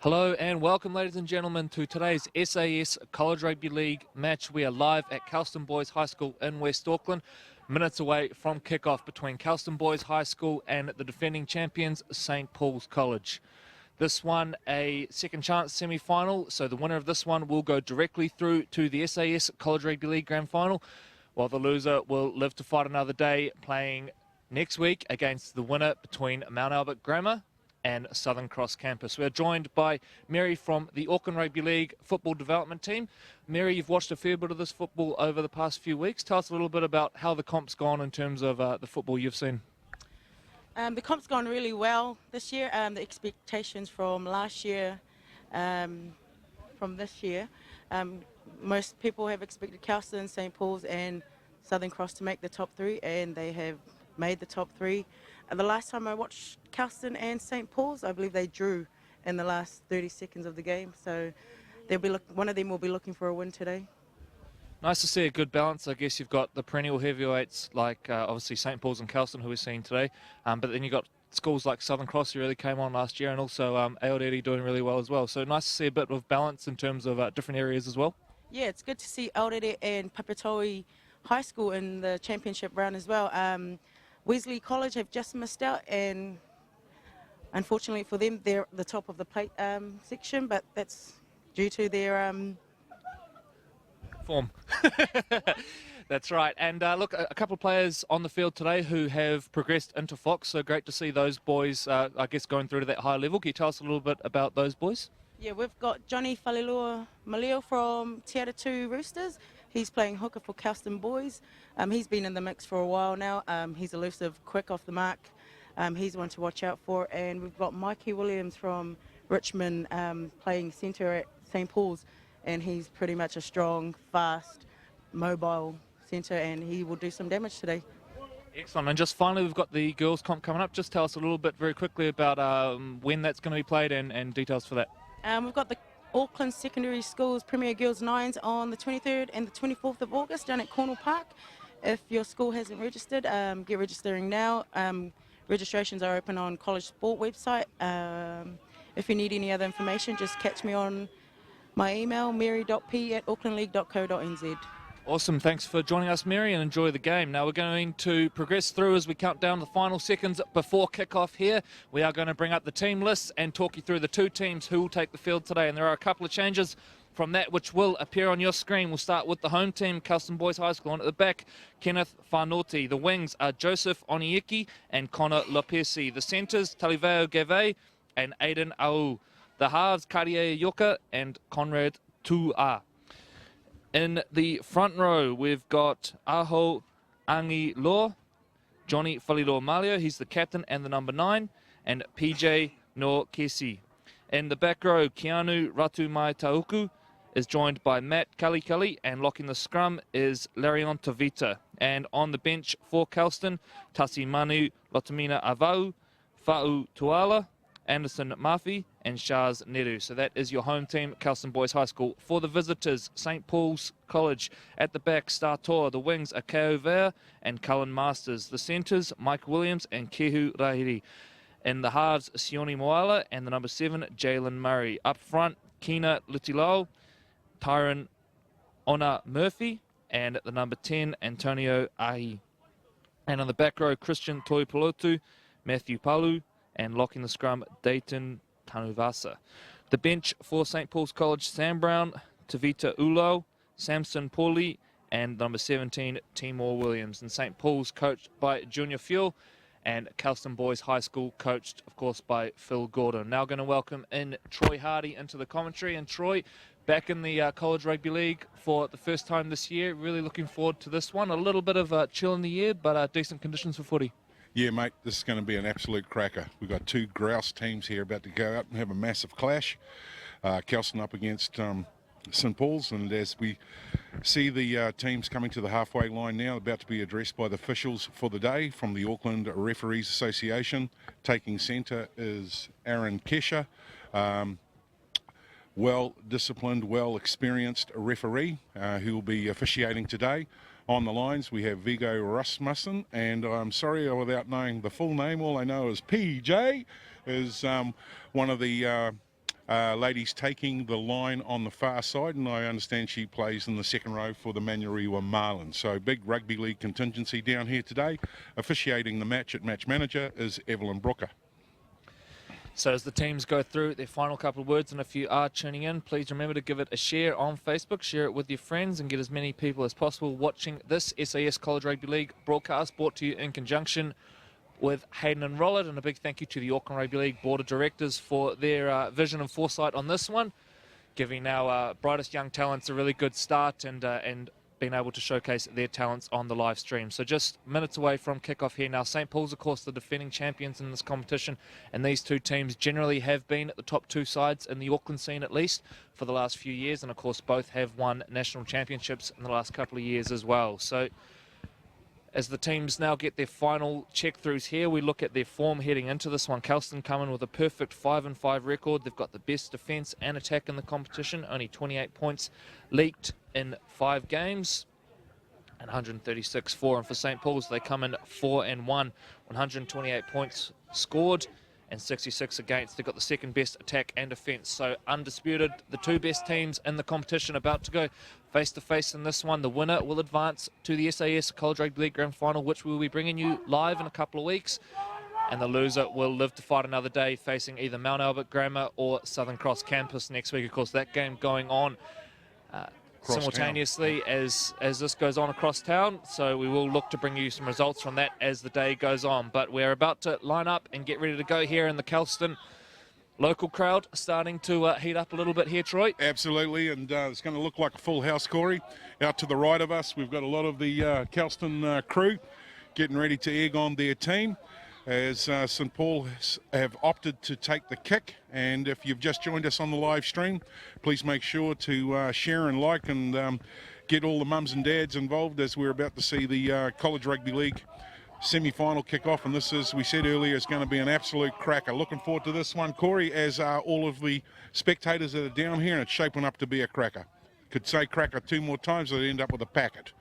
Hello and welcome, ladies and gentlemen, to today's SAS College Rugby League match. We are live at Kelston Boys High School in West Auckland, minutes away from kickoff between Kelston Boys High School and the defending champions, St. Paul's College. This one a second chance semi-final, so the winner of this one will go directly through to the SAS College Rugby League Grand Final, while the loser will live to fight another day, playing next week against the winner between Mount Albert Grammar and Southern Cross Campus. We're joined by Mary from the Auckland Rugby League football development team. Mary, you've watched a fair bit of this football over the past few weeks. Tell us a little bit about how the comp's gone in terms of the football you've seen. The comp's gone really well this year. The expectations from last year, from this year, most people have expected Kelston, St. Paul's and Southern Cross to make the top three, and they have made the top three. The last time I watched Kelston and St. Paul's, I believe they drew in the last 30 seconds of the game. So they'll be one of them will be looking for a win today. Nice to see a good balance. I guess you've got the perennial heavyweights like obviously St. Paul's and Kelston, who we're seeing today, but then you've got schools like Southern Cross, who really came on last year, and also Aotearoa doing really well as well. So nice to see a bit of balance in terms of different areas as well. Yeah, it's good to see Aotearoa and Papatoetoe High School in the championship round as well. Wesley College have just missed out, and unfortunately for them, they're at the top of the plate section, but that's due to their form. That's right. And look, a couple of players on the field today who have progressed into Fox, so great to see those boys, I guess, going through to that high level. Can you tell us a little bit about those boys? Yeah, we've got Johnny Falilua Maleo from Te Aratu Roosters. He's playing hooker for Kelston Boys. He's been in the mix for a while now. He's elusive, quick off the mark. He's one to watch out for. And we've got Mikey Williams from Richmond playing centre at St. Paul's. And he's pretty much a strong, fast, mobile centre, and he will do some damage today. Excellent. And just finally, we've got the girls' comp coming up. Just tell us a little bit very quickly about when that's going to be played and details for that. We've got the Auckland Secondary Schools Premier Girls Nines on the 23rd and the 24th of August down at Cornwall Park. If your school hasn't registered, get registering now. Registrations are open on College Sport website. If you need any other information, just catch me on my email, mary.p@aucklandleague.co.nz. Awesome. Thanks for joining us, Mary, and enjoy the game. Now we're going to progress through as we count down the final seconds before kickoff here. We are going to bring up the team lists and talk you through the two teams who will take the field today. And there are a couple of changes from that which will appear on your screen. We'll start with the home team, Kelston Boys High School. And at the back, Kenneth Whanoti. The wings are Joseph Onieki and Connor Lopesi. The centres, Taliveo Gave and Aiden Au. The halves, Karie Yoka and Conrad Tu'a. In the front row, we've got Aho Angi Law, Johnny Falilua Malio, he's the captain and the number 9, and PJ No Kesi. In the back row, Keanu Ratu Mai Tauku is joined by Matt Kali, and locking the scrum is Larion Tavita. And on the bench for Kelston, Tasi Manu Lotamina Avau, Fa'u Tuala, Anderson Murphy and Shaz Neru. So that is your home team, Kelston Boys High School. For the visitors, St. Paul's College. At the back, Star Toa. The wings are Keo Vea and Cullen Masters. The centres, Mike Williams and Kehu Rahiri. In the halves, Sione Moala and the number 7, Jalen Murray. Up front, Kina Lutilao, Tyron Ona Murphy, and at the number 10, Antonio Ahi. And on the back row, Christian Toipulotu, Matthew Palu, and locking the scrum, Dayton Tanuvasa. The bench for St. Paul's College, Sam Brown, Tavita Ulo, Samson Pauly, and number 17, Timor Williams. And St. Paul's coached by Junior Fuel, and Kelston Boys High School coached, of course, by Phil Gordon. Now going to welcome in Troy Hardy into the commentary. And Troy, back in the College Rugby League for the first time this year. Really looking forward to this one. A little bit of a chill in the air, but decent conditions for footy. Yeah, mate, this is going to be an absolute cracker. We've got two grouse teams here about to go out and have a massive clash. Kelston up against St. Paul's, and as we see the teams coming to the halfway line now, about to be addressed by the officials for the day from the Auckland Referees Association. Taking centre is Aaron Kesha, well-disciplined, well-experienced referee who will be officiating today. On the lines, we have Viggo Rasmussen, and I'm sorry without knowing the full name, all I know is PJ is one of the ladies taking the line on the far side, and I understand she plays in the second row for the Manurewa Marlins. So big rugby league contingency down here today. Officiating the match at match manager is Evelyn Brooker. So as the teams go through their final couple of words, and if you are tuning in, please remember to give it a share on Facebook, share it with your friends, and get as many people as possible watching this SAS College Rugby League broadcast, brought to you in conjunction with Hayden and Rollard. And a big thank you to the Auckland Rugby League Board of Directors for their vision and foresight on this one, giving our brightest young talents a really good start and being able to showcase their talents on the live stream. So just minutes away from kickoff here now. St. Paul's, of course, the defending champions in this competition, and these two teams generally have been the top two sides in the Auckland scene, at least for the last few years, and of course both have won national championships in the last couple of years as well. So as the teams now get their final check-throughs here, we look at their form heading into this one. Kelston come in with a perfect 5-5 record. They've got the best defence and attack in the competition, only 28 points leaked in 5 games, and 136 for. And for St. Paul's, they come in 4-1, 128 points scored and 66 against. They've got the second best attack and defence, so undisputed. The two best teams in the competition about to go face-to-face in this one. The winner will advance to the SAS College Rugby League Grand Final, which we will be bringing you live in a couple of weeks. And the loser will live to fight another day, facing either Mount Albert Grammar or Southern Cross Campus next week. Of course, that game going on simultaneously as this goes on across town, so we will look to bring you some results from that as the day goes on. But we're about to line up and get ready to go here in the Kelston. Local crowd starting to heat up a little bit here, Troy. Absolutely, and it's going to look like a full house, Corey. Out to the right of us, we've got a lot of the Kelston crew getting ready to egg on their team, as St. Paul's have opted to take the kick. And if you've just joined us on the live stream, please make sure to share and like and get all the mums and dads involved, as we're about to see the College Rugby League semi-final kick off. And this, as we said earlier, is going to be an absolute cracker. Looking forward to this one, Corey, as are all of the spectators that are down here, and it's shaping up to be a cracker. Could say cracker 2 more times, they'd end up with a packet.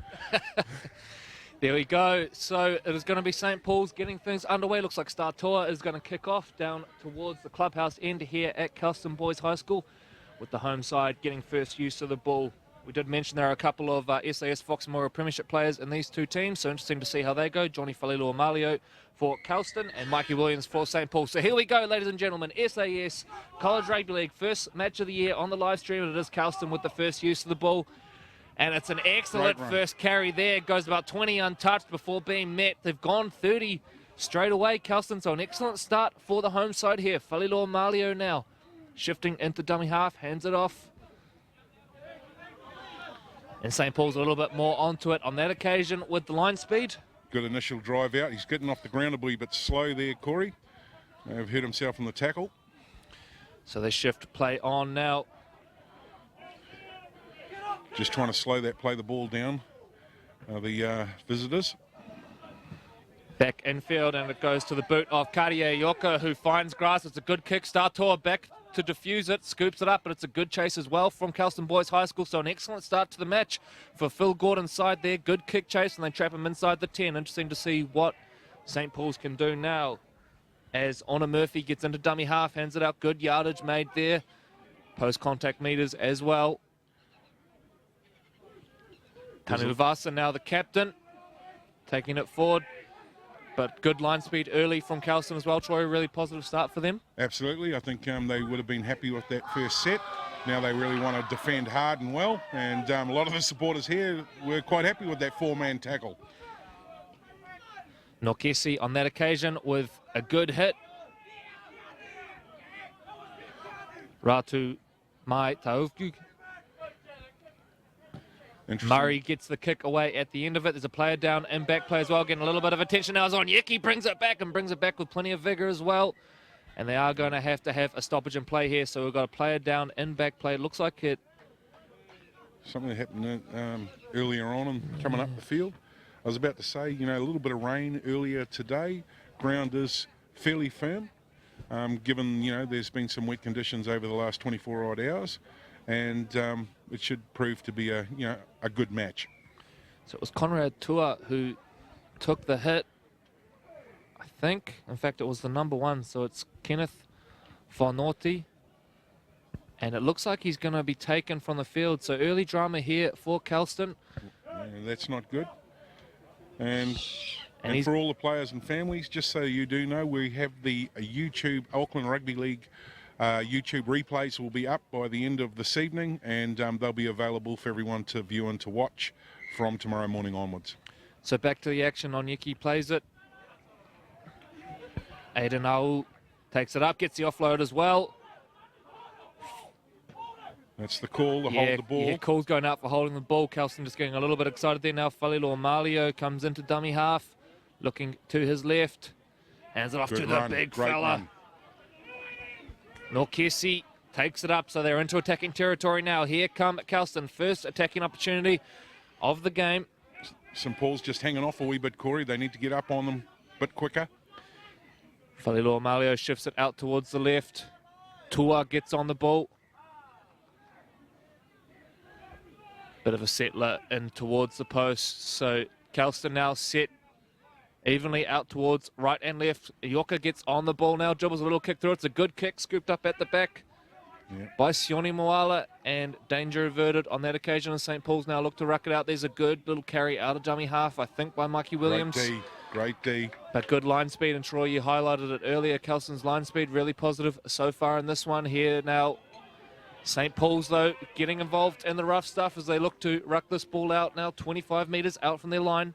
There we go. So it is going to be St. Paul's getting things underway. Looks like Star Tour is going to kick off down towards the clubhouse end here at Kelston Boys High School, with the home side getting first use of the ball. We did mention there are a couple of SAS Foxmora Premiership players in these two teams, so interesting to see how they go. Johnny Falilu-Amalio for Kelston and Mikey Williams for St. Paul. So here we go, ladies and gentlemen. SAS College Rugby League, first match of the year on the live stream, and it is Kelston with the first use of the ball. And it's an excellent first carry there. It goes about 20 untouched before being met. They've gone 30 straight away, Kelston, so an excellent start for the home side here. Falilu-Amalio now shifting into dummy half, hands it off. And St. Paul's a little bit more onto it on that occasion with the line speed. Good initial drive out. He's getting off the ground a wee bit slow there, Corey. May have hurt himself in the tackle. So they shift play on now. Just trying to play the ball down, the visitors. Back infield, and it goes to the boot of Karia Yoka, who finds grass. It's a good kick. Star-Toa back to defuse it, scoops it up, but it's a good chase as well from Kelston Boys High School. So an excellent start to the match for Phil Gordon's side there. Good kick chase, and they trap him inside the 10. Interesting to see what St. Paul's can do now, as Honor Murphy gets into dummy half, hands it out. Good yardage made there. Post-contact meters as well. Kanuvasa now the captain, taking it forward. But good line speed early from Kelston as well, Troy. A really positive start for them. Absolutely. I think they would have been happy with that first set. Now they really want to defend hard and well. And a lot of the supporters here were quite happy with that 4-man tackle. Nokesi on that occasion with a good hit. Ratu Mai Tauku. Interesting. Murray gets the kick away at the end of it. There's a player down and back play as well, getting a little bit of attention now. It's on Yeki, brings it back with plenty of vigor as well. And they are going to have a stoppage in play here. So we've got a player down in back play. It looks like it. Something that happened earlier on and coming up the field. I was about to say, a little bit of rain earlier today. Ground is fairly firm, given, there's been some wet conditions over the last 24 odd hours. And it should prove to be a good match. So it was Conrad Tua who took the hit, I think. In fact, it was the number 1, so it's Kenneth Farnorti. And it looks like he's going to be taken from the field. So early drama here for Kelston. That's not good. And for all the players and families, just so you do know, we have the YouTube Auckland Rugby League YouTube replays will be up by the end of this evening, and they'll be available for everyone to view and to watch from tomorrow morning onwards. So back to the action. on Yeki plays it. Aidan Au takes it up, gets the offload as well. That's the call to hold the ball. Yeah, call's going out for holding the ball. Kelston just getting a little bit excited there now. Falilo Malio comes into dummy half, looking to his left. Hands it off to the big fella. Norkesi takes it up, so they're into attacking territory now. Here come Kelston, first attacking opportunity of the game. St. Paul's just hanging off a wee bit, Corey. They need to get up on them a bit quicker. Falilo Malio shifts it out towards the left. Tua gets on the ball. Bit of a settler in towards the post. So Kelston now set evenly out towards right and left. Ioka gets on the ball now. Dribbles a little kick through. It's a good kick, scooped up at the back by Sione Moala, and danger averted on that occasion. And St. Paul's now look to ruck it out. There's a good little carry out of dummy half, I think, by Mikey Williams. Great D. But good line speed, and Troy, you highlighted it earlier. Kelston's line speed really positive so far in this one. Here now, St. Paul's, though, getting involved in the rough stuff as they look to ruck this ball out now, 25 metres out from their line.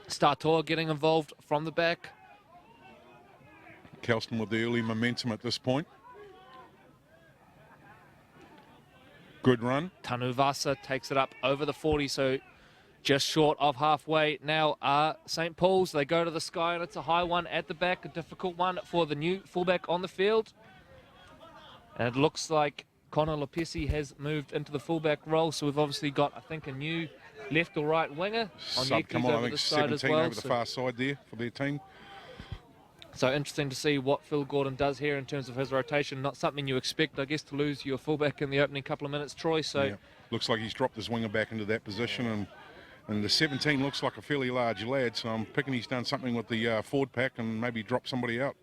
Startor getting involved from the back. Kelston with the early momentum at this point. Good run. Tanuvasa takes it up over the 40, so just short of halfway now are St. Paul's. They go to the sky, and it's a high one at the back, a difficult one for the new fullback on the field. And it looks like Connor Lopesi has moved into the fullback role, so we've obviously got, I think, a new left or right winger on Yeki's over the side as well. Over the far side there for their team. So interesting to see what Phil Gordon does here in terms of his rotation. Not something you expect, I guess, to lose your fullback in the opening couple of minutes, Troy. So looks like he's dropped his winger back into that position, and the 17 looks like a fairly large lad, so I'm picking he's done something with the forward pack and maybe dropped somebody out.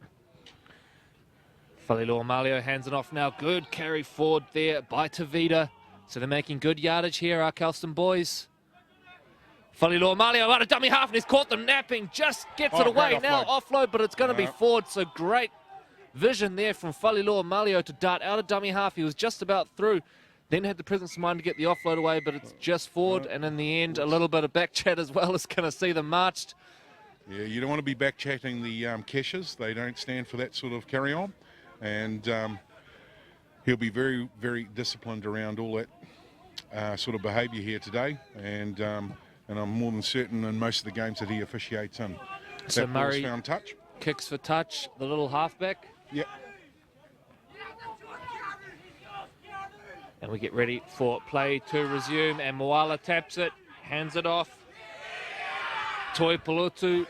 Falilo Malio hands it off now. Good carry forward there by Tavita. So they're making good yardage here, our Kelston boys. Falilo Malio out of dummy half, and he's caught them napping. Just gets it away now. Offload, but it's going to be forward. So great vision there from Falilo Malio to dart out of dummy half. He was just about through. Then had the presence of mind to get the offload away, but it's just forward. And in the end, a little bit of back chat as well is going to see them marched. Yeah, you don't want to be back chatting the Keshes. They don't stand for that sort of carry on. And he'll be very, very disciplined around all that sort of behaviour here today. And I'm more than certain in most of the games that he officiates in. So Murray found touch. Kicks for touch, the little halfback. Yep. And we get ready for play to resume. And Moala taps it, hands it off. Toi Pulutu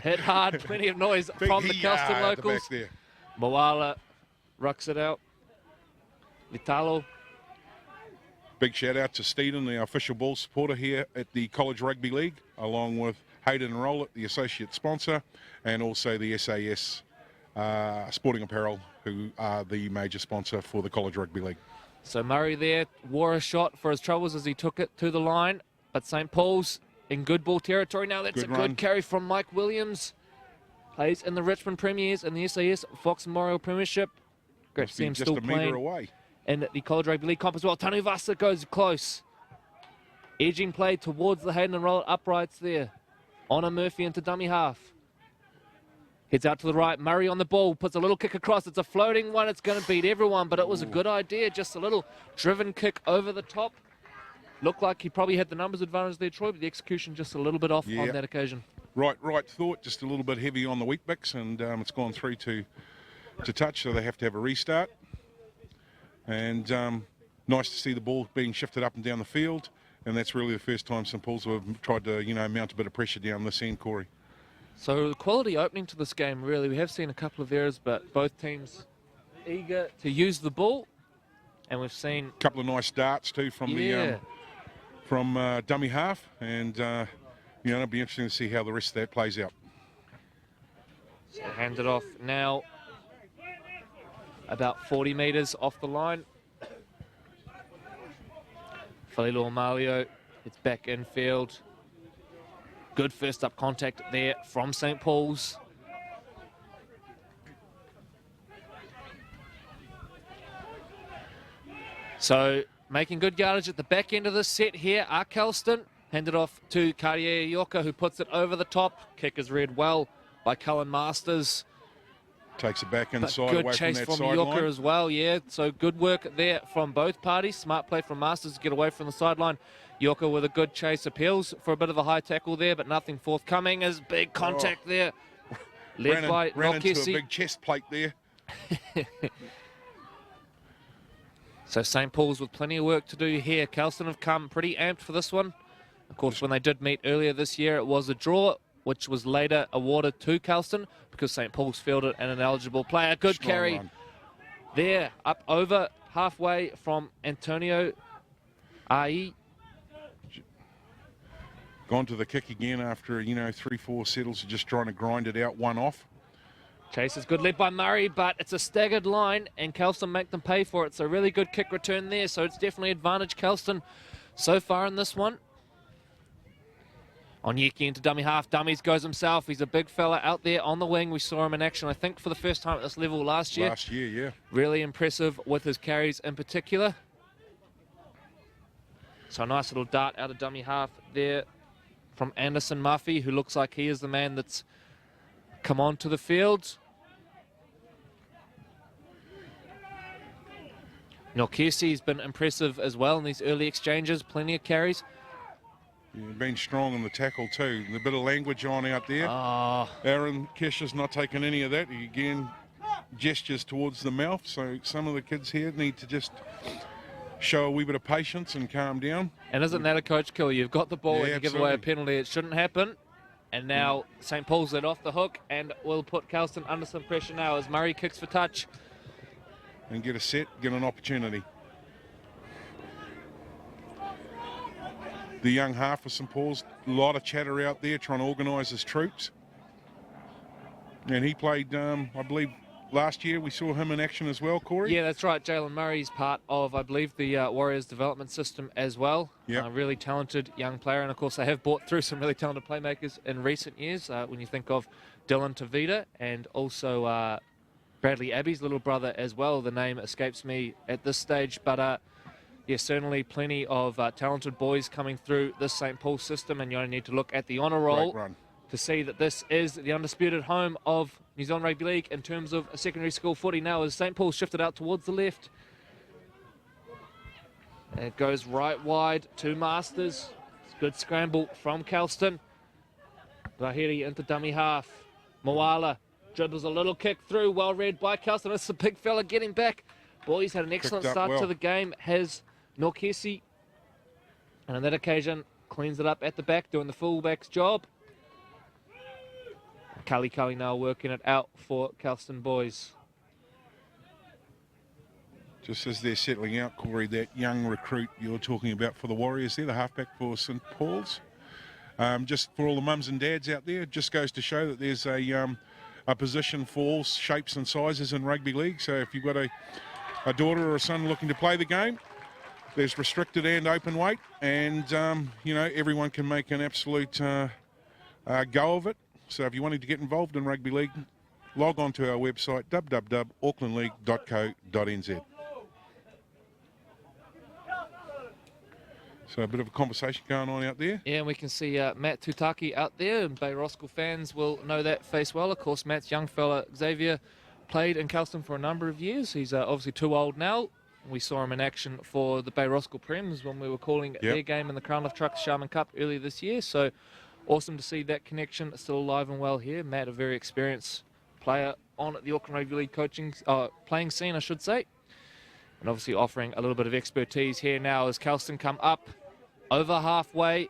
hit hard, plenty of noise from the Kelston locals. Moala rucks it out. Vitalo. Big shout out to Steeden, the official ball supporter here at the College Rugby League, along with Hayden Rowlett, the associate sponsor, and also the SAS Sporting Apparel, who are the major sponsor for the College Rugby League. So Murray there wore a shot for his troubles as he took it to the line, but St. Paul's in good ball territory now. That's good carry from Mike Williams. Plays in the Richmond Premiers and the SAS Fox Memorial Premiership. Great to see him still playing away in the College Rugby League comp as well. Tanuvasa goes close. Edging play towards the Hayden and roll uprights there. Honor Murphy into dummy half. Heads out to the right. Murray on the ball. Puts a little kick across. It's a floating one. It's going to beat everyone, but it was a good idea. Just a little driven kick over the top. looked like he probably had the numbers advantage there, Troy, but the execution just a little bit off Yeah. on that occasion. Right thought, just a little bit heavy on the wheat bix, and it's gone through to touch, so they have to have a restart. And nice to see the ball being shifted up and down the field, and that's really the first time St Paul's have tried to, mount a bit of pressure down this end, Corey. So the quality opening to this game, really. We have seen a couple of errors, but both teams eager to use the ball, and we've seen A couple of nice darts too from dummy half, and it'll be interesting to see how the rest of that plays out. So hand it off now, about 40 metres off the line. Falilu Amalio, it's back infield. Good first up contact there from St Paul's. So making good yardage at the back end of the set here are Kelston. Handed off to Cartier Yoka, who puts it over the top. Kick is read well by Cullen Masters. Takes it back inside, good away chase from that from sideline. Yoka as well, yeah. So good work there from both parties. Smart play from Masters to get away from the sideline. Yoka with a good chase, appeals for a bit of a high tackle there, but nothing forthcoming as big contact there. Led by ran into a Nokesi. big chest plate there. So St Paul's with plenty of work to do here. Kelston have come pretty amped for this one. Of course, when they did meet earlier this year, it was a draw, which was later awarded to Kelston because St Paul's fielded an ineligible player. Good Strong carry run. there, up over halfway from Antonio Ai. Gone to the kick again after, 3-4 settles, just trying to grind it out, one off. Chase is good led by Murray, but it's a staggered line, and Kelston make them pay for it. So really good kick return there. So it's definitely advantage Kelston so far in this one. Onyeki into dummy half. Dummies goes himself. He's a big fella out there on the wing. We saw him in action, I think, for the first time at this level last year. Last year, yeah. Really impressive with his carries in particular. So a nice little dart out of dummy half there from Anderson Murphy, who looks like he is the man that's come onto the field. Nokesi's been impressive as well in these early exchanges. Plenty of carries. Yeah, been strong in the tackle too. A bit of language on out there. Oh, Aaron Kesha's not taking any of that. He again gestures towards the mouth. So some of the kids here need to just show a wee bit of patience and calm down. and isn't that a coach killer? You've got the ball Yeah, and you give away a absolutely. penalty. It shouldn't happen. And now St Paul's let off the hook and will put Kelston under some pressure now as Murray kicks for touch. And get a set, get an opportunity. The young half of St Paul's, a lot of chatter out there trying to organise his troops. And he played, I believe, last year we saw him in action as well, Corey. Yeah, that's right. Jalen Murray's part of, I believe, the Warriors development system as well. Yep. A really talented young player. And, of course, they have brought through some really talented playmakers in recent years. When you think of Dylan Tavita and also Bradley Abbey's little brother as well. The name escapes me at this stage. But, yeah, certainly plenty of talented boys coming through this St. Paul system. And you only need to look at the honour roll Great run. to see that this is the undisputed home of New Zealand Rugby League in terms of a secondary school footy. Now as St. Paul shifted out towards the left. And it goes right wide to Masters. It's a good scramble from Kelston. Rahiri into dummy half. Moala dribbles a little kick through, well read by Kelston. It's a big fella getting back. Boys had an excellent Picked up start to well. the game, has Nokesi. And on that occasion, cleans it up at the back, doing the fullback's job. Kali now working it out for Kelston boys. Just as they're settling out, Corey, that young recruit you're talking about for the Warriors there, the halfback for St Paul's. Just for all the mums and dads out there, just goes to show that there's a position for all shapes and sizes in rugby league. So if you've got a daughter or a son looking to play the game, there's restricted and open weight, and everyone can make an absolute go of it. So if you're wanting to get involved in rugby league, log on to our website, www.aucklandleague.co.nz. So a bit of a conversation going on out there. Yeah, and we can see Matt Tutaki out there, and Bay Roskill fans will know that face well. Of course, Matt's young fella, Xavier, played in Kelston for a number of years. He's obviously too old now, We saw him in action for the Bay Roskill Prems when we were calling their game in the Crown Lift Truck Sharman Cup earlier this year. So awesome to see that connection still alive and well here. Matt, a very experienced player on the Auckland Rugby League playing scene, I should say. And obviously offering a little bit of expertise here now as Kelston come up over halfway.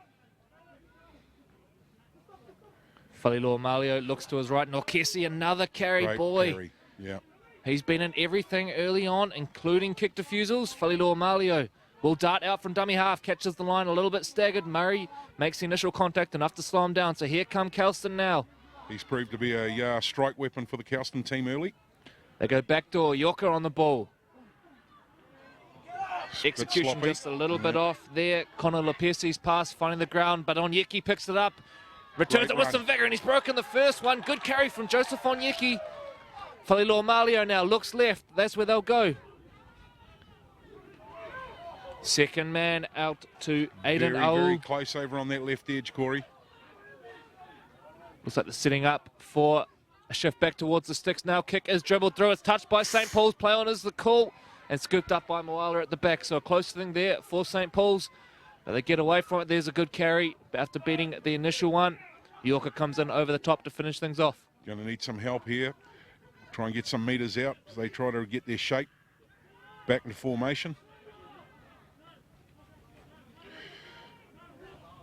Falilua Malio looks to his right. Norkesi, another carry, Great boy. carry. Yeah. He's been in everything early on, including kick defusals. Falilua Malio will dart out from dummy half, catches the line a little bit staggered. Murray makes the initial contact, enough to slow him down. So here come Kelston now. He's proved to be a strike weapon for the Kelston team early. They go backdoor. Yorker on the ball. Execution just a little bit off there. Connor Lepesi's pass finding the ground, but Onyeki picks it up. Returns it with some vigour, and he's broken the first one. Good carry from Joseph Onyeki. Falilua Malio now looks left. That's where they'll go. Second man out to Aiden Very close over on that left edge, Corey. Looks like they're setting up for a shift back towards the sticks now. Kick is dribbled through. It's touched by St. Paul's. Play on is the call. And scooped up by Moala at the back. So a close thing there for St. Paul's. But they get away from it. There's a good carry after beating the initial one. Yorker comes in over the top to finish things off. Going to need some help here. Try and get some metres out as they try to get their shape back into formation.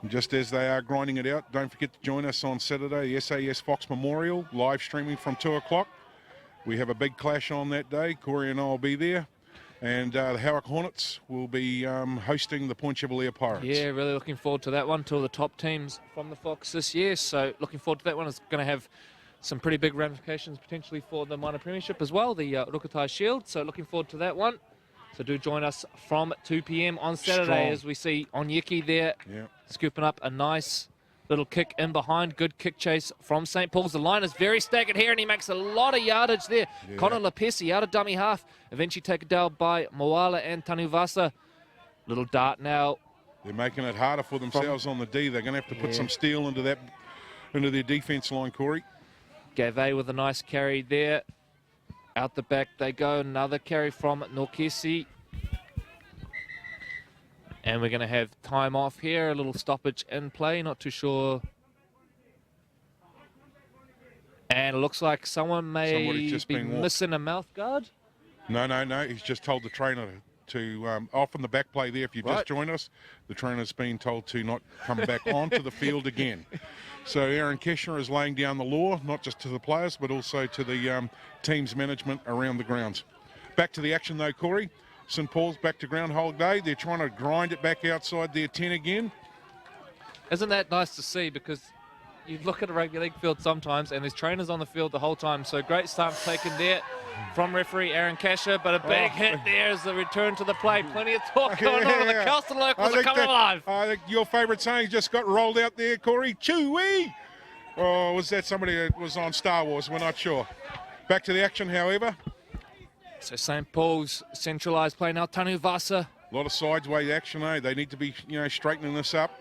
And just as they are grinding it out, don't forget to join us on Saturday, the SAS Fox Memorial, live streaming from 2 o'clock. We have a big clash on that day. Corey and I will be there. And the Howick Hornets will be hosting the Point Chevalier Pirates. Yeah, really looking forward to that one. Two of the top teams from the Fox this year. So looking forward to that one. It's going to have some pretty big ramifications potentially for the minor premiership as well, the Rukatai Shield. So looking forward to that one. So do join us from 2 p.m. on Saturday as we see Onyeki there scooping up a nice little kick in behind. Good kick chase from St. Paul's. The line is very staggered here, and he makes a lot of yardage there. Yeah. Connor Lepesi out of dummy half. Eventually taken down by Moala and Tanuvasa. Little dart now. They're making it harder for themselves on the D. They're going to have to put some steel into their defence line, Corey. Gave with a nice carry there. Out the back they go. Another carry from Norkesi. And we're going to have time off here. A little stoppage in play. Not too sure. And it looks like someone may be missing a mouth guard. No. He's just told the trainer to off in the back play there. If you just join us, the trainer's been told to not come back onto the field again. So Aaron Keshner is laying down the law, not just to the players, but also to the team's management around the grounds. Back to the action though, Corey. St. Paul's back to Groundhog Day. They're trying to grind it back outside their 10 again. Isn't that nice to see? Because you look at a rugby league field sometimes and there's trainers on the field the whole time. So great stance taken there from referee Aaron Casher, but a big hit there as the return to the play. Plenty of talk going on. The Kelston locals are coming alive. I think your favourite saying just got rolled out there, Corey. Chewy! Or was that somebody that was on Star Wars? We're not sure. Back to the action, however. So St. Paul's centralised play now. Tanuvasa. A lot of sideways action, eh? They need to be, straightening this up.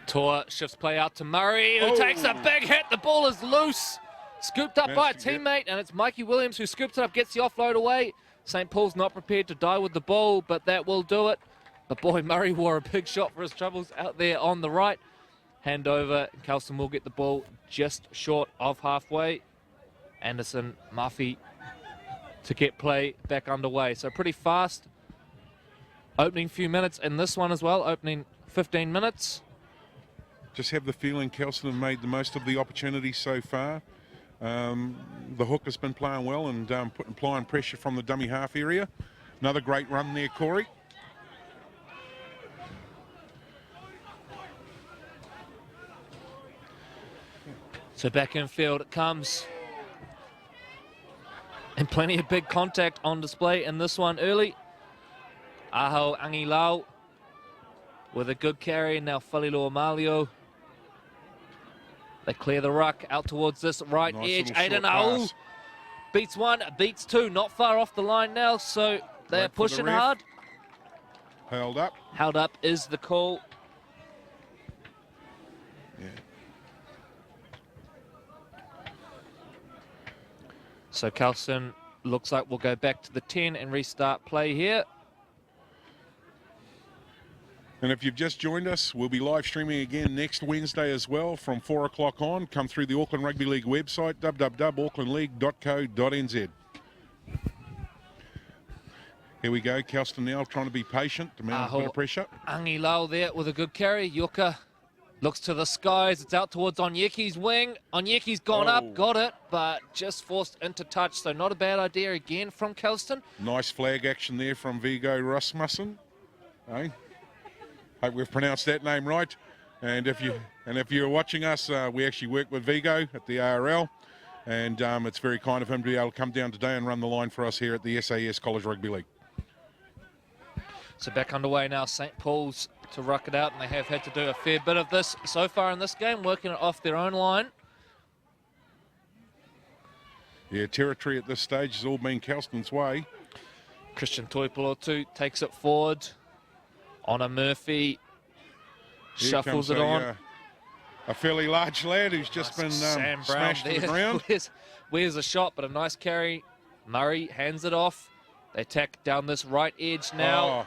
Tor shifts play out to Murray, who takes a big hit. The ball is loose. Scooped up by a teammate, and it's Mikey Williams who scoops it up, gets the offload away. St. Paul's not prepared to die with the ball, but that will do it. But boy, Murray wore a big shot for his troubles out there on the right. Hand over, Kelston will get the ball just short of halfway. Anderson, Murphy to get play back underway. So pretty fast. Opening few minutes in this one as well, opening 15 minutes. Just have the feeling Kelston have made the most of the opportunity so far. The hook has been playing well and applying pressure from the dummy half area. Another great run there, Corey. So back in field it comes. And plenty of big contact on display in this one early. Aho Angilau with a good carry. Now Falilua Malio. They clear the ruck out towards this right edge. Aiden Au beats one, beats two. Not far off the line now, so they're pushing hard. Held up. Held up is the call. So Kelston looks like we'll go back to the 10 and restart play here. And if you've just joined us, we'll be live streaming again next Wednesday as well from 4 o'clock on. Come through the Auckland Rugby League website, www.aucklandleague.co.nz. Here we go, Kelston now trying to be patient to mount a bit of pressure. Angi Lau there with a good carry. Yuka looks to the skies. It's out towards Onyeki's wing. Onyeki's gone up, got it, but just forced into touch. So not a bad idea again from Kelston. Nice flag action there from Viggo Rasmussen. Hey, hope we've pronounced that name right. And if you're watching us, we actually work with Viggo at the ARL. And it's very kind of him to be able to come down today and run the line for us here at the SAS College Rugby League. So back underway now, St. Paul's to ruck it out, and they have had to do a fair bit of this so far in this game, working it off their own line. Yeah, territory at this stage has all been Kelston's way. Christian Toipolotu takes it forward. Honor Murphy shuffles it on. A fairly large lad who's just been smashed to the ground. Where's a shot, but a nice carry. Murray hands it off. They attack down this right edge now.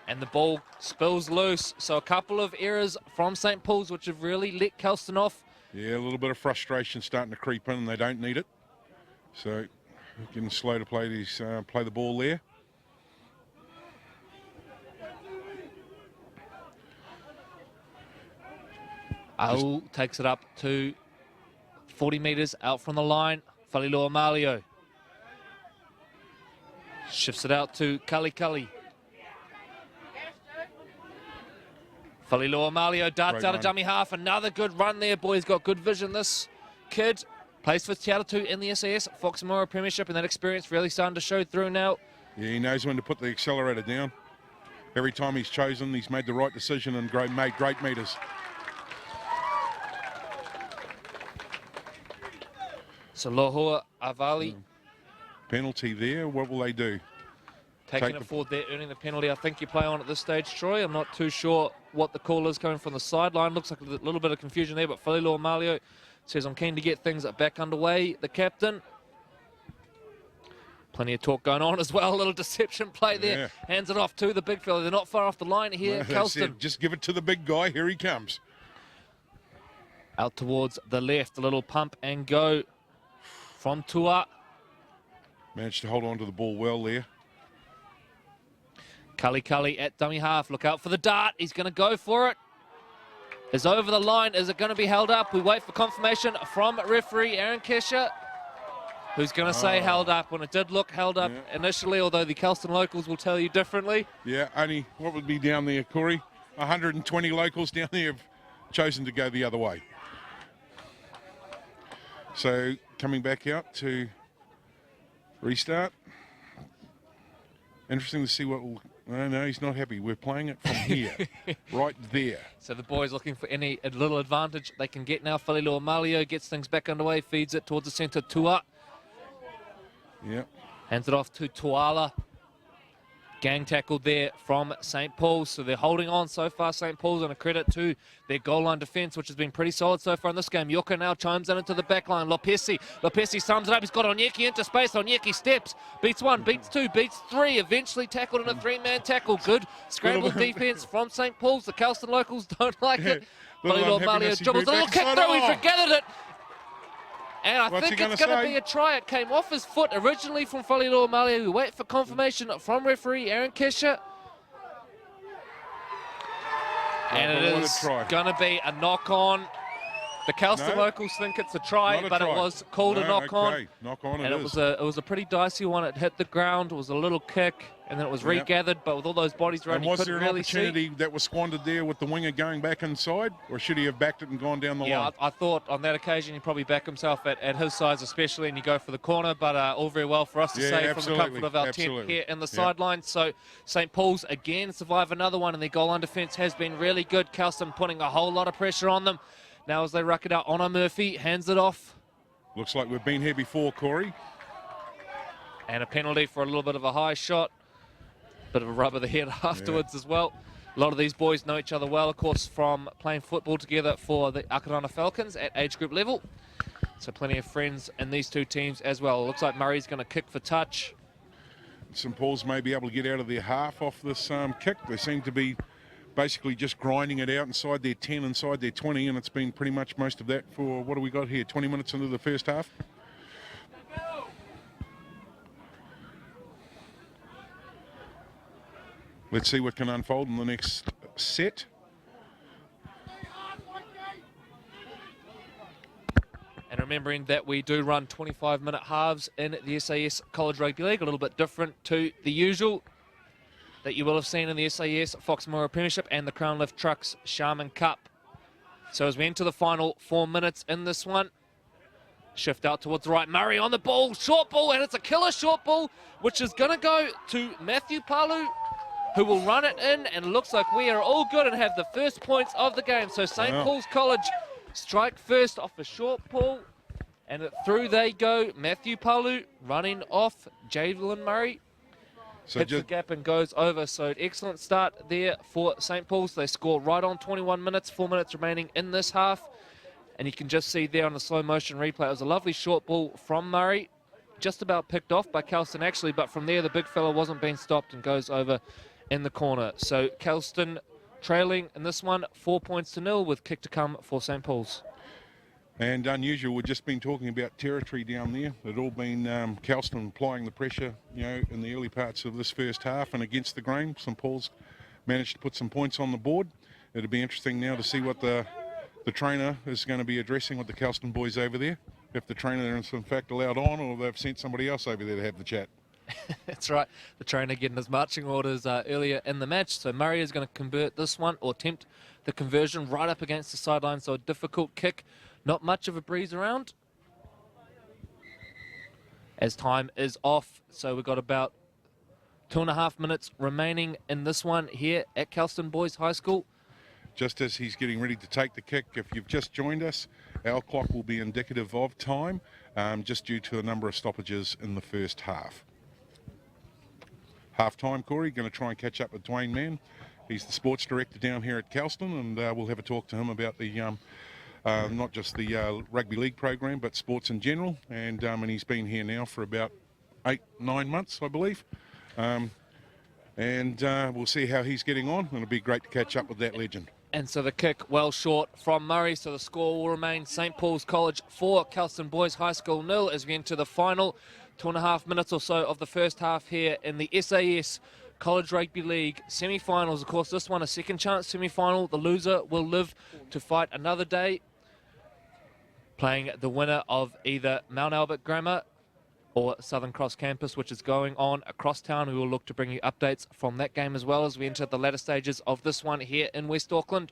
And the ball spills loose. So a couple of errors from St. Paul's, which have really let Kelston off. Yeah, a little bit of frustration starting to creep in, and they don't need it. So getting slow to play the ball there. Au takes it up to 40 metres out from the line. Falilua Malio shifts it out to Kali Kali. Falilua Malio darts out of dummy half. Another good run there, boys. Got good vision, this kid. Plays for Te Aratu in the SAS, Fox Mora Premiership, and that experience really starting to show through now. Yeah, he knows when to put the accelerator down. Every time he's chosen, he's made the right decision and made great meters. So Lohua Avali. Penalty there, what will they do? Taking it forward there, earning the penalty. I think you play on at this stage, Troy. I'm not too sure what the call is coming from the sideline. Looks like a little bit of confusion there, but Falilua Malio says, I'm keen to get things back underway, the captain. Plenty of talk going on as well. A little deception play there. Yeah. Hands it off to the big fella. They're not far off the line here, Kelston. Just give it to the big guy. Here he comes. Out towards the left. A little pump and go from Tua. Managed to hold on to the ball well there. Kali Kali at dummy half. Look out for the dart. He's going to go for it. Is over the line. Is it going to be held up? We wait for confirmation from referee Aaron Kesher, who's going to say held up when it did look held up initially, although the Kelston locals will tell you differently. Yeah, only what would be down there, Corey? 120 locals down there have chosen to go the other way. So coming back out to restart. Interesting to see what will... No, he's not happy. We're playing it from here, right there. So the boys looking for any little advantage they can get now. Falilua Malio gets things back underway, feeds it towards the centre. Tua. Yep. Hands it off to Tuala. Gang tackled there from St. Paul's. So they're holding on so far, St. Paul's, and a credit to their goal line defence, which has been pretty solid so far in this game. Yoka now chimes in into the back line. Lopesi sums it up. He's got Onyeki into space. Onyeki steps. Beats one, beats two, beats three. Eventually tackled in a three-man tackle. Good scrambled defence from St. Paul's. The Kelston locals don't like it. Falilua Malio dribbles. A little kick through. He's gathered it. And I think it's going to be a try. It came off his foot originally from Falilua Malio. We wait for confirmation from referee Aaron Kesher. And it is going to be a knock-on. The Kelston locals think it's a try, but it was called a knock-on. Knock-on and it was a pretty dicey one. It hit the ground. It was a little kick, and then it was regathered. But with all those bodies around, you couldn't really see. Was there an opportunity that was squandered there with the winger going back inside, or should he have backed it and gone down the line? Yeah, I thought on that occasion he'd probably back himself at his size, especially, and you go for the corner. But all very well for us to say from the comfort of our tent here in the sidelines. So St. Paul's again survive another one, and their goal line defence has been really good. Kelston putting a whole lot of pressure on them. Now as they ruck it out, Honor Murphy hands it off. Looks like we've been here before, Corey. And a penalty for a little bit of a high shot. Bit of a rub of the head afterwards as well. A lot of these boys know each other well, of course, from playing football together for the Akarana Falcons at age group level. So plenty of friends in these two teams as well. It looks like Murray's going to kick for touch. St Paul's may be able to get out of their half off this kick. They seem to be basically just grinding it out inside their 10, inside their 20, and it's been pretty much most of that for, what do we got here, 20 minutes into the first half? Let's see what can unfold in the next set. And remembering that we do run 25-minute halves in the SAS College Rugby League, a little bit different to the usual that you will have seen in the SAS Foxmora Premiership and the Crown Lift Trucks Sharman Cup. So as we enter the final 4 minutes in this one, shift out towards the right, Murray on the ball, short ball, and it's a killer short ball, which is going to go to Matthew Palu, who will run it in, and looks like we are all good and have the first points of the game. So St. Paul's College strike first off a short ball, and through they go. Matthew Palu running off Javelin Murray. So hits the gap and goes over. So excellent start there for St. Paul's. They score right on 21 minutes, 4 minutes remaining in this half. And you can just see there on the slow motion replay, it was a lovely short ball from Murray. Just about picked off by Kelston actually, but from there the big fella wasn't being stopped and goes over in the corner. So Kelston trailing in this one, 4 points to 0 with kick to come for St. Paul's. And unusual, we've just been talking about territory down there. It all been Kelston applying the pressure, you know, in the early parts of this first half and against the grain. St. Paul's managed to put some points on the board. It'll be interesting now to see what the trainer is going to be addressing with the Kelston boys over there. If the trainer is in fact allowed on, or they've sent somebody else over there to have the chat. That's right. The trainer getting his marching orders earlier in the match. So Murray is going to convert this one, or attempt the conversion right up against the sideline. So a difficult kick. Not much of a breeze around. As time is off. So we've got about 2.5 minutes remaining in this one here at Kelston Boys High School. Just as he's getting ready to take the kick, if you've just joined us, our clock will be indicative of time, just due to a number of stoppages in the first half. Half time, Corey, going to try and catch up with Dwayne Mann. He's the sports director down here at Kelston, and we'll have a talk to him about the not just the rugby league program, but sports in general. And he's been here now for about 8-9 months, I believe. We'll see how he's getting on. It'll be great to catch up with that legend. And so the kick well short from Murray, so the score will remain St. Paul's College 4, Kelston Boys High School 0 as we enter the final 2.5 minutes or so of the first half here in the SAS College Rugby League semi-finals. Of course, this one a second chance semi-final. The loser will live to fight another day, playing the winner of either Mount Albert Grammar or Southern Cross Campus, which is going on across town. We will look to bring you updates from that game as well as we enter the latter stages of this one here in West Auckland.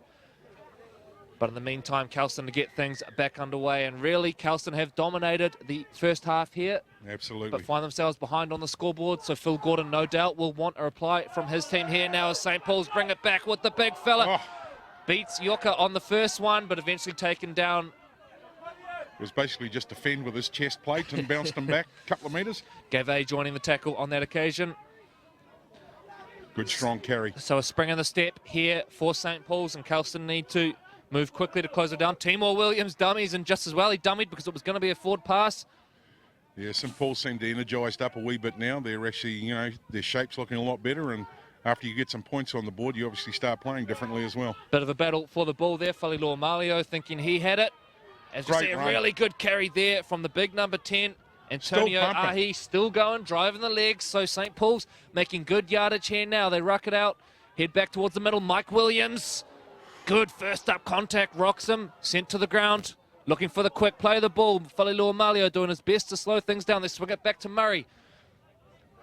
But in the meantime, Kelston to get things back underway. And really, Kelston have dominated the first half here. Absolutely. But find themselves behind on the scoreboard. So Phil Gordon, no doubt, will want a reply from his team here now as St. Paul's bring it back with the big fella. Beats Yoka on the first one, but eventually taken down. It was basically just to fend with his chest plate and bounced him back a couple of metres. Gavay joining the tackle on that occasion. Good strong carry. So a spring in the step here for St. Paul's, and Kelston need to move quickly to close it down. Timor Williams dummies, and just as well he dummied because it was going to be a forward pass. Yeah, St. Paul seemed energised up a wee bit now. They're actually, you know, their shape's looking a lot better, and after you get some points on the board, you obviously start playing differently as well. Bit of a battle for the ball there. Falilua Malio thinking he had it. As you see, a really good carry there from the big number 10. Antonio Ahi still going, driving the legs. So St. Paul's making good yardage here now. They ruck it out, head back towards the middle. Mike Williams, good first up contact, rocks him, sent to the ground. Looking for the quick play of the ball. Falilua Malio doing his best to slow things down. They swing it back to Murray.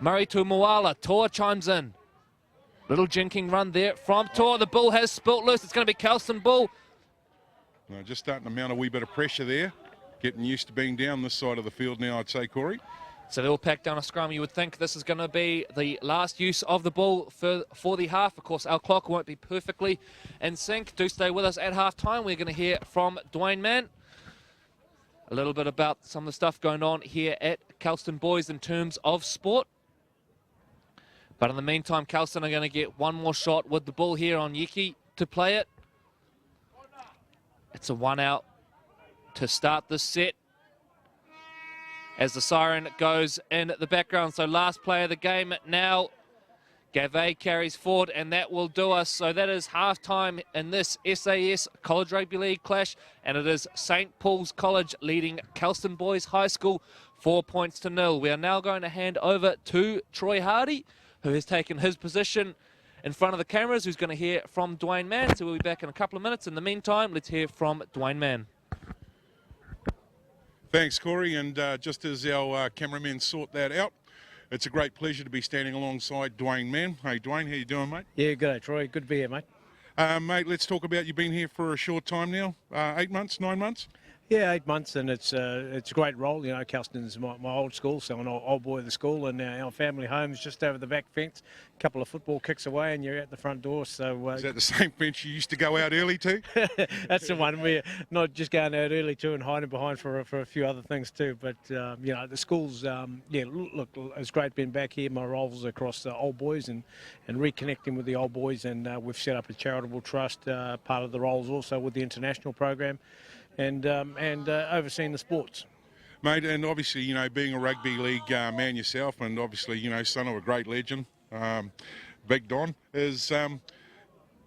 Murray to Moala. Toa chimes in. Little jinking run there from Toa. The ball has spilt loose. It's going to be Kelston ball. No, just starting to mount a wee bit of pressure there. Getting used to being down this side of the field now, I'd say, Corey. So they'll pack down a scrum. You would think this is going to be the last use of the ball for the half. Of course, our clock won't be perfectly in sync. Do stay with us at half-time. We're going to hear from Dwayne Mann a little bit about some of the stuff going on here at Kelston Boys in terms of sport. But in the meantime, Kelston are going to get one more shot with the ball here on Yiki to play it. It's a 1 out to start this set. as the siren goes in the background. So last play of the game now. Gavay carries forward, and that will do us. So that is halftime in this SAS College Rugby League clash, and it is St. Paul's College leading Kelston Boys High School 4 points to 0. We are now going to hand over to Troy Hardy, who has taken his position in front of the cameras, who's going to hear from Dwayne Mann. So we'll be back in a couple of minutes. In the meantime, let's hear from Dwayne Mann. Thanks, Corey. And just as our cameramen sort that out, it's a great pleasure to be standing alongside Dwayne Mann. Hey, Dwayne, how you doing, mate? Yeah, good, Troy. Good to be here, mate. Mate, let's talk about you've been here for a short time now, 8 months, 9 months? Yeah, 8 months, and it's a great role. You know, Kelston's my old school, so I'm an old boy of the school, and our family home's just over the back fence, a couple of football kicks away, and you're at the front door. So is that the same fence you used to go out early to? That's the one. We're not just going out early to and hiding behind for a few other things too. But you know, the school's yeah. Look, it's great being back here. My roles across the old boys and reconnecting with the old boys, and we've set up a charitable trust. Part of the roles also with the international program. And overseeing the sports. Mate, and obviously, you know, being a rugby league man yourself, and obviously, you know, son of a great legend, Big Don, is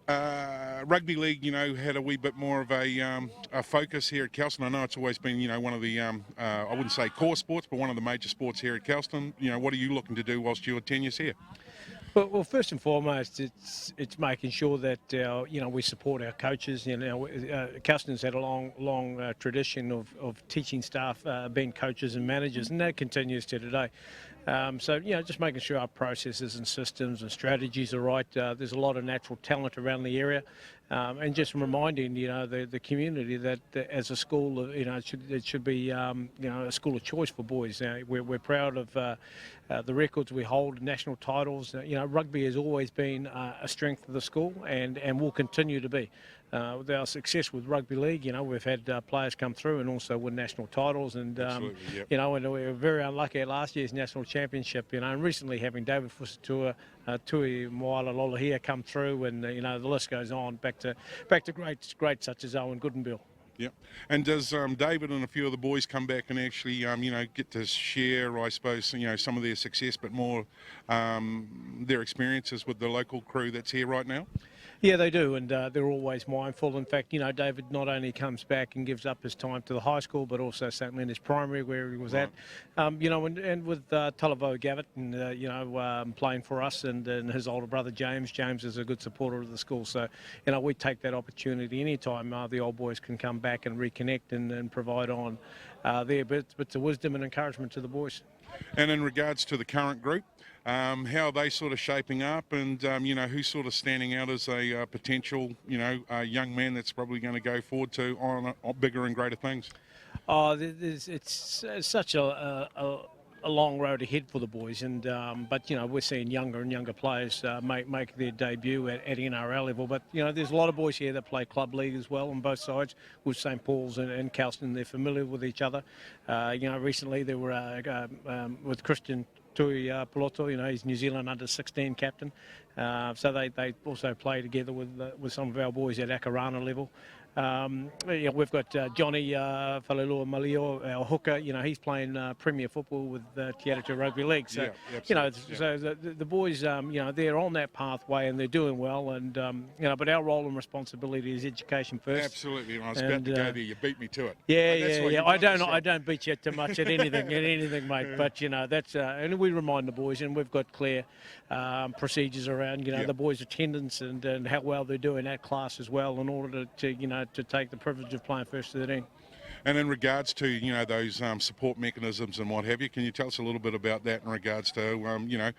rugby league, you know, had a wee bit more of a focus here at Kelston. I know it's always been, you know, one of the, I wouldn't say core sports, but one of the major sports here at Kelston. You know, what are you looking to do whilst your tenure's here? Well, first and foremost, it's making sure that you know, we support our coaches. You know, Kelston's had a long tradition of teaching staff being coaches and managers, and that continues to today. So, you know, just making sure our processes and systems and strategies are right. There's a lot of natural talent around the area, and just reminding, you know, the community that as a school, you know, it should be you know, a school of choice for boys. We're proud of the records we hold, national titles. You know, rugby has always been a strength of the school, and will continue to be. With our success with rugby league, you know, we've had players come through and also win national titles, and Yep. you know, and we were very unlucky at last year's national championship. You know, and recently having David Fusatua, Tui Moala Lolahia come through, and you know, the list goes on back to greats such as Owen Goodenbill. Yep. And does David and a few of the boys come back and actually, you know, get to share, I suppose, you know, some of their success, but more their experiences with the local crew that's here right now? Yeah, they do, and they're always mindful. In fact, you know, David not only comes back and gives up his time to the high school, but also St. Leonard's Primary, where he was at. You know, and with Tulavo Gavitt, and you know, playing for us, and his older brother James. James is a good supporter of the school, so you know, we take that opportunity anytime the old boys can come back and reconnect and provide on their bits of wisdom and encouragement to the boys. And in regards to the current group, how are they sort of shaping up, and you know, who's sort of standing out as a potential, you know, young man that's probably going to go forward to on bigger and greater things? Oh, it's such a long road ahead for the boys, and but you know, we're seeing younger and younger players make their debut at NRL level. But you know, there's a lot of boys here that play club league as well on both sides with St. Paul's and Kelston. They're familiar with each other. You know, recently they were with Christian Tui Piloto, you know, he's New Zealand under-16 captain. So they also play together with some of our boys at Akarana level. Yeah, we've got Johnny Falelua Malio, our hooker. You know, he's playing Premier football with Te Atatu Rugby League. So, you know, so the boys, you know, they're on that pathway and they're doing well. And you know, but our role and responsibility is education first. Absolutely. I was about to go there. You beat me to it. Yeah. I don't beat you too much at anything, mate. But you know, that's and we remind the boys, and we've got clear procedures around, you know, the boys' attendance and how well they're doing at class as well, in order to you know, to take the privilege of playing first 13. And in regards to, you know, those support mechanisms and what have you, can you tell us a little bit about that in regards to, you know,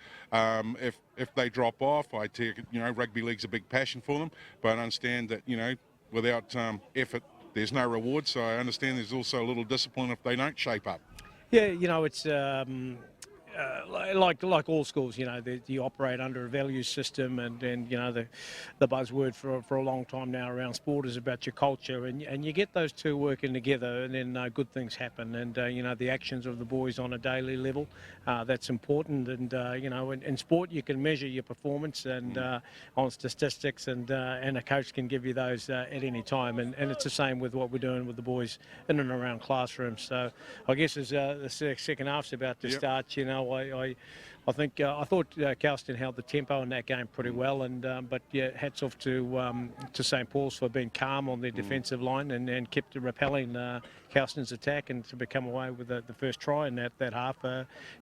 if they drop off? I take it, you know, rugby league's a big passion for them, but I understand that, you know, without effort, there's no reward. So I understand there's also a little discipline if they don't shape up. Yeah, you know, it's like all schools, you operate under a value system, and the buzzword for a long time now around sport is about your culture, and you get those two working together, and then good things happen. And the actions of the boys on a daily level, that's important. And in sport you can measure your performance and on statistics, and a coach can give you those at any time. And it's the same with what we're doing with the boys in and around classrooms. So I guess as the second half's about to start, I think I thought Kelston held the tempo in that game pretty well, and but hats off to St. Paul's for being calm on their defensive line and kept repelling Kelston's attack, and to become away with the first try in that half.